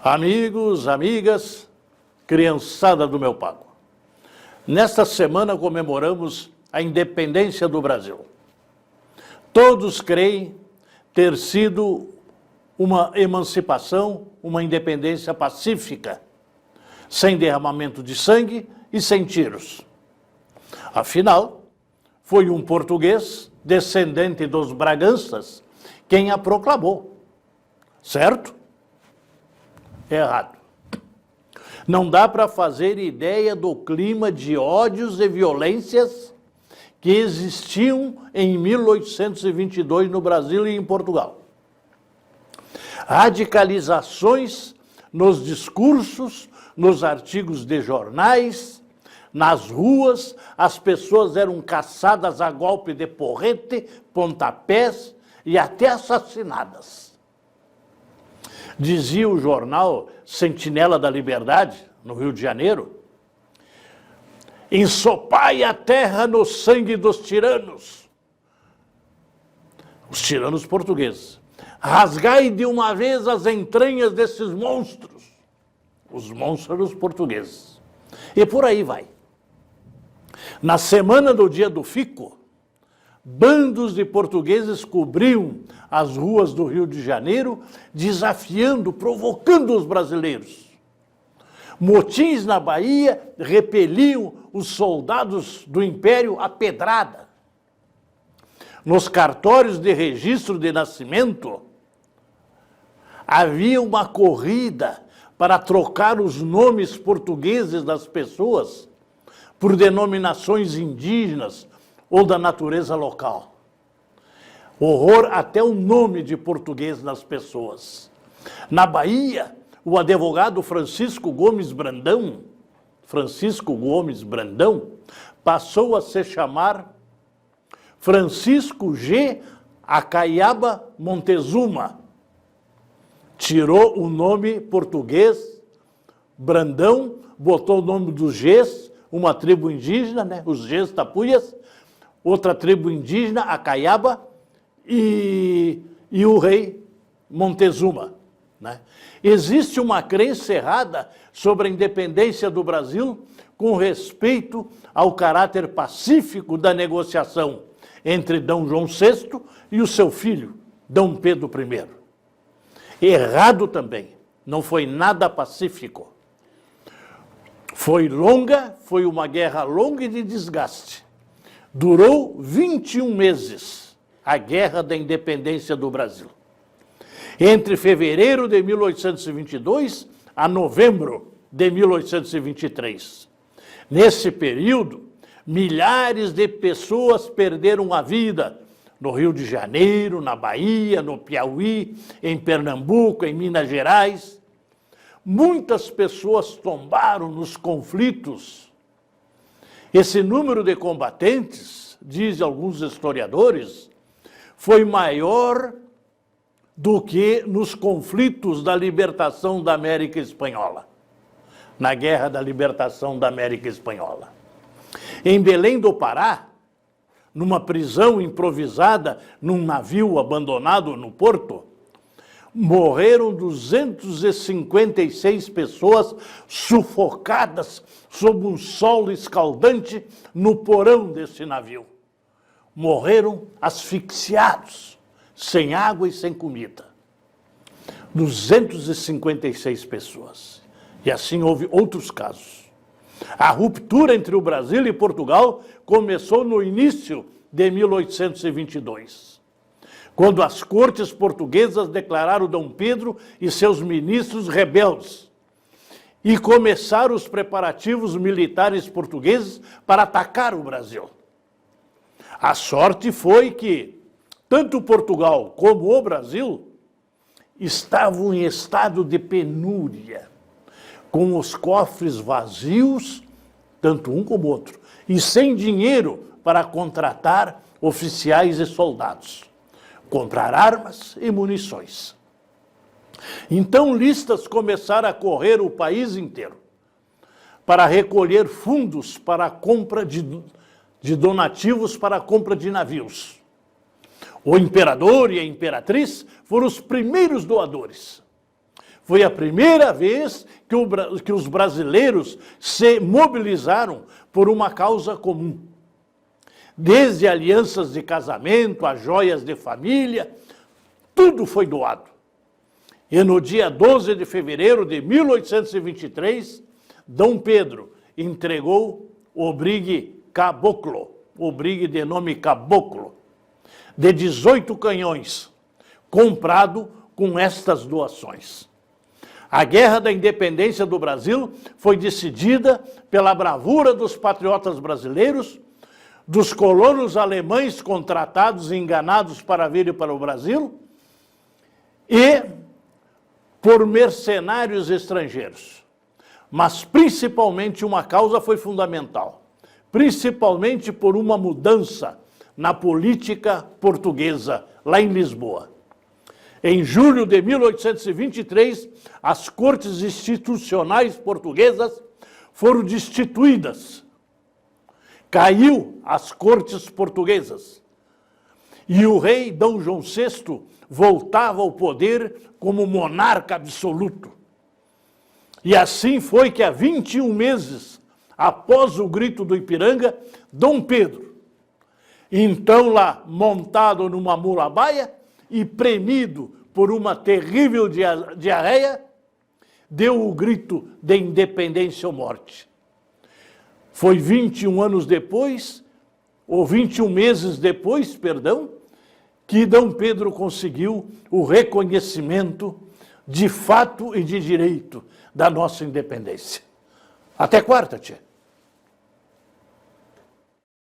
Amigos, amigas, criançada do meu pago. Nesta semana comemoramos a independência do Brasil. Todos creem ter sido uma emancipação, uma independência pacífica, sem derramamento de sangue e sem tiros. Afinal, foi um português, descendente dos Braganças, quem a proclamou. Certo? Errado. Não dá para fazer ideia do clima de ódios e violências que existiam em 1822 no Brasil e em Portugal. Radicalizações nos discursos, nos artigos de jornais, nas ruas, as pessoas eram caçadas a golpe de porrete, pontapés e até assassinadas. Dizia o jornal Sentinela da Liberdade, no Rio de Janeiro, ensopai a terra no sangue dos tiranos. Os tiranos portugueses. Rasgai de uma vez as entranhas desses monstros. Os monstros portugueses. E por aí vai. Na semana do dia do Fico, bandos de portugueses cobriam as ruas do Rio de Janeiro, desafiando, provocando os brasileiros. Motins na Bahia repeliam os soldados do Império à pedrada. Nos cartórios de registro de nascimento, havia uma corrida para trocar os nomes portugueses das pessoas por denominações indígenas ou da natureza local. Horror até o nome de português das pessoas. Na Bahia, o advogado Francisco Gomes Brandão, passou a se chamar Francisco G. Acaiaba Montezuma. Tirou o nome português, Brandão, botou o nome dos Gs, uma tribo indígena, né? Os Gs tapuias, outra tribo indígena, Acaiaba, e o rei Montezuma. Né? Existe uma crença errada sobre a independência do Brasil com respeito ao caráter pacífico da negociação entre D. João VI e o seu filho, D. Pedro I. Errado também, não foi nada pacífico. Foi uma guerra longa e de desgaste. Durou 21 meses, a Guerra da Independência do Brasil. Entre fevereiro de 1822 a novembro de 1823. Nesse período, milhares de pessoas perderam a vida no Rio de Janeiro, na Bahia, no Piauí, em Pernambuco, em Minas Gerais. Muitas pessoas tombaram nos conflitos. Esse número de combatentes, dizem alguns historiadores, foi maior do que nos conflitos da libertação da América Espanhola, na Guerra da Libertação da América Espanhola. Em Belém do Pará, numa prisão improvisada, num navio abandonado no porto, morreram 256 pessoas sufocadas sob um sol escaldante no porão desse navio. Morreram asfixiados, sem água e sem comida. 256 pessoas. E assim houve outros casos. A ruptura entre o Brasil e Portugal começou no início de 1822, quando as cortes portuguesas declararam D. Pedro e seus ministros rebeldes e começaram os preparativos militares portugueses para atacar o Brasil. A sorte foi que tanto Portugal como o Brasil estavam em estado de penúria, com os cofres vazios, tanto um como o outro, e sem dinheiro para contratar oficiais e soldados, comprar armas e munições. Então listas começaram a correr o país inteiro para recolher fundos para a compra de donativos para a compra de navios. O imperador e a imperatriz foram os primeiros doadores. Foi a primeira vez que os brasileiros se mobilizaram por uma causa comum. Desde alianças de casamento, a joias de família, tudo foi doado. E no dia 12 de fevereiro de 1823, Dom Pedro entregou o brigue Caboclo, o brigue de nome Caboclo, de 18 canhões, comprado com estas doações. A Guerra da Independência do Brasil foi decidida pela bravura dos patriotas brasileiros, dos colonos alemães contratados e enganados para virem para o Brasil e por mercenários estrangeiros. Mas principalmente uma causa foi fundamental, principalmente por uma mudança na política portuguesa, lá em Lisboa. Em julho de 1823, as cortes institucionais portuguesas foram destituídas. Caiu as cortes portuguesas. E o rei Dom João VI voltava ao poder como monarca absoluto. E assim foi que, há 21 meses após o grito do Ipiranga, Dom Pedro, então lá montado numa mula-baia e premido por uma terrível diarreia, deu o grito de independência ou morte. Foi 21 anos depois, ou 21 meses depois, perdão, que Dom Pedro conseguiu o reconhecimento de fato e de direito da nossa independência. Até quarta, tia.